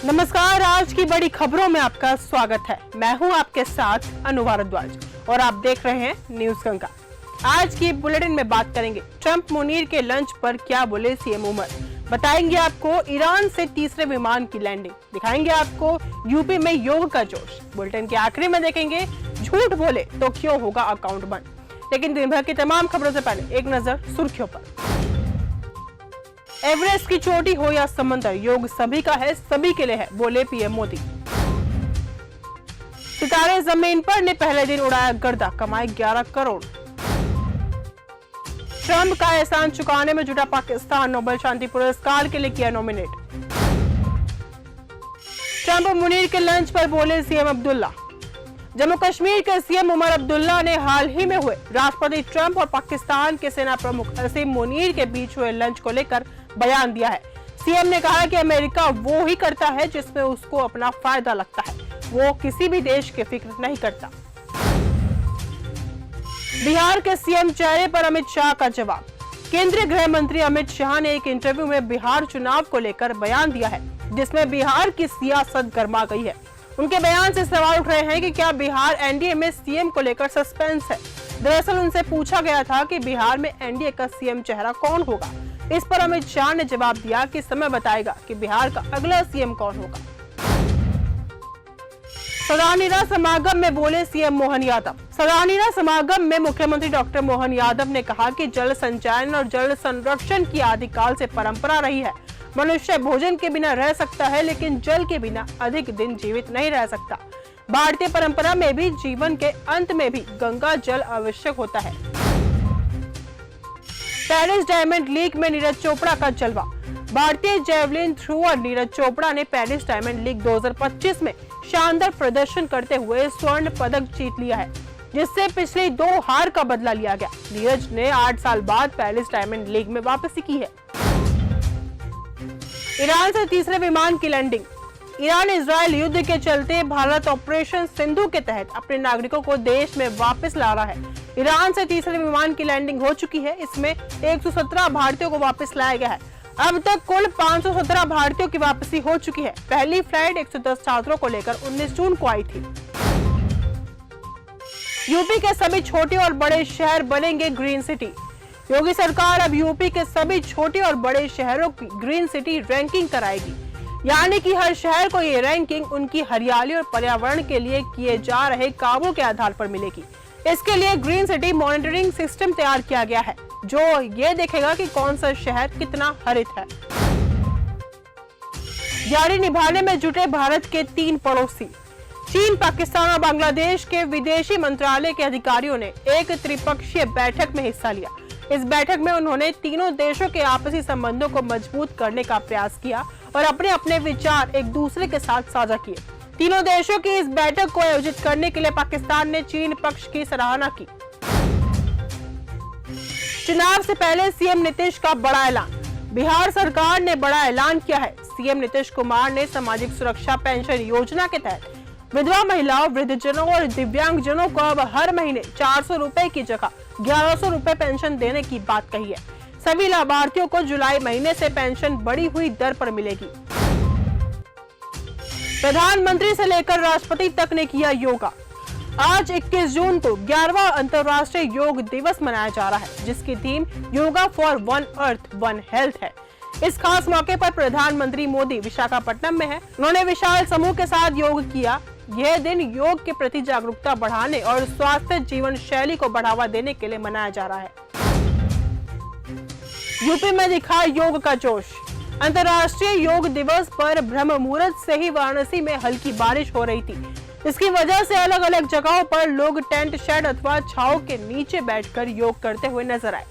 नमस्कार, आज की बड़ी खबरों में आपका स्वागत है। मैं हूं आपके साथ अनु भारद्वाज और आप देख रहे हैं न्यूज गंगा। आज की बुलेटिन में बात करेंगे ट्रंप मुनीर के लंच पर क्या बोले सीएम उमर, बताएंगे आपको ईरान से तीसरे विमान की लैंडिंग, दिखाएंगे आपको यूपी में योग का जोश। बुलेटिन के आखिरी में देखेंगे झूठ बोले तो क्यों होगा अकाउंट बंद। लेकिन दिन भर की तमाम खबरों से पहले एक नजर सुर्खियों पर। एवरेस्ट की चोटी हो या समंदर, योग सभी का है, सभी के लिए है, बोले पीएम मोदी। सितारे जमीन पर ने पहले दिन उड़ाया गर्दा, कमाए 11 करोड़। ट्रंप का एहसान चुकाने में जुटा पाकिस्तान, नोबेल शांति पुरस्कार के लिए किया नॉमिनेट। ट्रंप मुनीर के लंच पर बोले सीएम अब्दुल्ला। जम्मू कश्मीर के सीएम उमर अब्दुल्ला ने हाल ही में हुए राष्ट्रपति ट्रंप और पाकिस्तान के सेना प्रमुख असीम मुनीर के बीच हुए लंच को लेकर बयान दिया है। सीएम ने कहा कि अमेरिका वो ही करता है जिसमें उसको अपना फायदा लगता है, वो किसी भी देश की फिक्र नहीं करता। बिहार के सीएम चेहरे पर अमित शाह का जवाब। केंद्रीय गृह मंत्री अमित शाह ने एक इंटरव्यू में बिहार चुनाव को लेकर बयान दिया है, जिसमें बिहार की सियासत गर्मा गई है। उनके बयान से सवाल उठ रहे हैं कि क्या बिहार एनडीए में सीएम को लेकर सस्पेंस है। दरअसल उनसे पूछा गया था कि बिहार में एनडीए का सीएम चेहरा कौन होगा। इस पर अमित शाह ने जवाब दिया कि समय बताएगा कि बिहार का अगला सीएम कौन होगा। सदानीरा समागम में बोले सीएम मोहन यादव। सदानीरा समागम में मुख्यमंत्री डॉक्टर मोहन यादव ने कहा कि जल संचयन और जल संरक्षण की आदिकाल से परंपरा रही है। मनुष्य भोजन के बिना रह सकता है, लेकिन जल के बिना अधिक दिन जीवित नहीं रह सकता। भारतीय परंपरा में भी जीवन के अंत में भी गंगा जल आवश्यक होता है। पेरिस डायमंड लीग में नीरज चोपड़ा का जलवा। भारतीय जेवलिन थ्रोअर नीरज चोपड़ा ने पेरिस डायमंड लीग 2025 में शानदार प्रदर्शन करते हुए स्वर्ण पदक जीत लिया है, जिससे पिछली 2 हार का बदला लिया गया। नीरज ने 8 साल बाद पेरिस डायमंड लीग में वापसी की है। ईरान से तीसरे विमान की लैंडिंग। ईरान इजरायल युद्ध के चलते भारत ऑपरेशन सिंधु के तहत अपने नागरिकों को देश में वापस ला रहा है। ईरान से तीसरे विमान की लैंडिंग हो चुकी है। इसमें 117 भारतीयों को वापस लाया गया है। अब तक कुल 517 भारतीयों की वापसी हो चुकी है। पहली फ्लाइट 110 छात्रों को लेकर 19 जून को आई थी। यूपी के सभी छोटे और बड़े शहर बनेंगे ग्रीन सिटी। योगी सरकार अब यूपी के सभी छोटे और बड़े शहरों की ग्रीन सिटी रैंकिंग कराएगी, यानी कि हर शहर को ये रैंकिंग उनकी हरियाली और पर्यावरण के लिए किए जा रहे कामों के आधार पर मिलेगी। इसके लिए ग्रीन सिटी मॉनिटरिंग सिस्टम तैयार किया गया है, जो ये देखेगा कि कौन सा शहर कितना हरित है। यारी निभाने में जुटे भारत के 3 पड़ोसी। चीन, पाकिस्तान और बांग्लादेश के विदेशी मंत्रालय के अधिकारियों ने एक त्रिपक्षीय बैठक में हिस्सा लिया। इस बैठक में उन्होंने तीनों देशों के आपसी संबंधों को मजबूत करने का प्रयास किया और अपने अपने विचार एक दूसरे के साथ साझा किए। तीनों देशों की इस बैठक को आयोजित करने के लिए पाकिस्तान ने चीन पक्ष की सराहना की। चुनाव से पहले सीएम नीतीश का बड़ा ऐलान। बिहार सरकार ने बड़ा ऐलान किया है। सीएम नीतीश कुमार ने सामाजिक सुरक्षा पेंशन योजना के तहत विधवा महिलाओं, वृद्धजनों और दिव्यांगजनों को अब हर महीने 400 रुपए की जगह 1100 रुपए पेंशन देने की बात कही है। सभी लाभार्थियों को जुलाई महीने से पेंशन बढ़ी हुई दर पर मिलेगी। प्रधानमंत्री से लेकर राष्ट्रपति तक ने किया योगा। आज 21 जून को 11वां अंतर्राष्ट्रीय योग दिवस मनाया जा रहा है, जिसकी theme yoga for one earth one health है। इस खास मौके पर प्रधानमंत्री मोदी विशाखापट्टनम में है। उन्होंने विशाल समूह के साथ योग किया। यह दिन योग के प्रति जागरूकता बढ़ाने और स्वास्थ्य जीवन शैली को बढ़ावा देने के लिए मनाया जा रहा है। यूपी में दिखा योग का जोश। अंतर्राष्ट्रीय योग दिवस पर ब्रह्म मुहूर्त से ही वाराणसी में हल्की बारिश हो रही थी। इसकी वजह से अलग अलग जगहों पर लोग टेंट शेड अथवा छांव के नीचे बैठकर योग करते हुए नजर आए।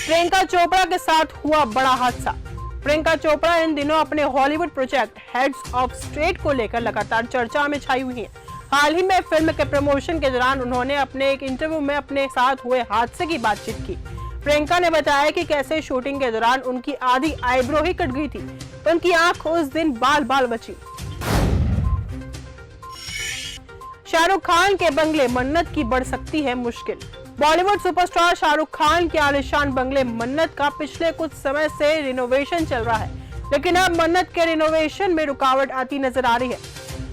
प्रियंका चोपड़ा के साथ हुआ बड़ा हादसा। प्रियंका चोपड़ा इन दिनों अपने Hollywood project heads of state को लेकर लगातार चर्चा में छाई हुई हैं। हाल ही में फिल्म के प्रमोशन के दौरान उन्होंने अपने एक इंटरव्यू में अपने साथ हुए हादसे की बातचीत की। प्रियंका ने बताया कि कैसे शूटिंग के दौरान उनकी आधी आईब्रो ही कट गई थी। उनकी आंख उस दिन बाल बाल बची। शाहरुख खान के बंगले मन्नत की बढ़ सकती है मुश्किल। बॉलीवुड सुपरस्टार शाहरुख खान के आलीशान बंगले मन्नत का पिछले कुछ समय से रिनोवेशन चल रहा है। लेकिन अब मन्नत के रिनोवेशन में रुकावट आती नजर आ रही है।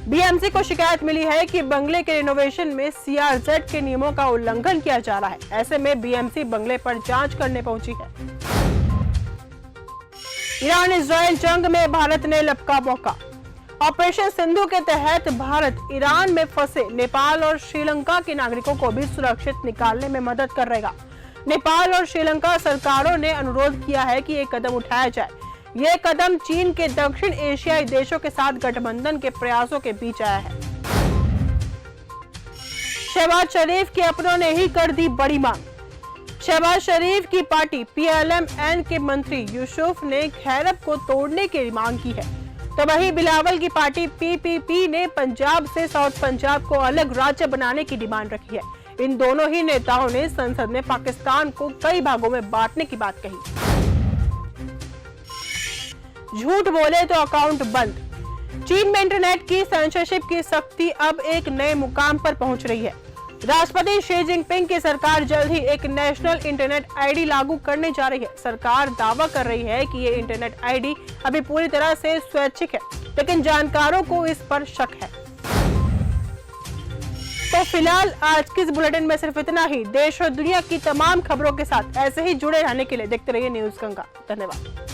बीएमसी को शिकायत मिली है कि बंगले के रिनोवेशन में सीआरजेड के नियमों का उल्लंघन किया जा रहा है। ऐसे में बीएमसी बंगले पर जांच करने पहुंची है। ईरान इजराइल जंग में भारत ने लपका मौका। ऑपरेशन सिंधु के तहत भारत ईरान में फंसे नेपाल और श्रीलंका के नागरिकों को भी सुरक्षित निकालने में मदद कर रहेगा। नेपाल और श्रीलंका सरकारों ने अनुरोध किया है कि एक कदम उठाया जाए। यह कदम चीन के दक्षिण एशियाई देशों के साथ गठबंधन के प्रयासों के बीच आया है। शहबाज शरीफ के अपनों ने ही कर दी बड़ी मांग। शहबाज शरीफ की पार्टी PLMN के मंत्री यूसुफ ने खैरब को तोड़ने की मांग की है, तो वहीं बिलावल की पार्टी PPP ने पंजाब से साउथ पंजाब को अलग राज्य बनाने की डिमांड रखी है। इन दोनों ही नेताओं ने संसद में पाकिस्तान को कई भागों में बांटने की बात कही। झूठ बोले तो अकाउंट बंद। चीन में इंटरनेट की सेंसरशिप की सख्ती अब एक नए मुकाम पर पहुंच रही है। राष्ट्रपति शी जिनपिंग की सरकार जल्द ही एक नेशनल इंटरनेट आईडी लागू करने जा रही है। सरकार दावा कर रही है कि ये इंटरनेट आईडी अभी पूरी तरह से स्वैच्छिक है, लेकिन जानकारों को इस पर शक है। तो फिलहाल आज की इस बुलेटिन में सिर्फ इतना ही। देश और दुनिया की तमाम खबरों के साथ ऐसे ही जुड़े रहने के लिए देखते रहिए न्यूज़ गंगा। धन्यवाद।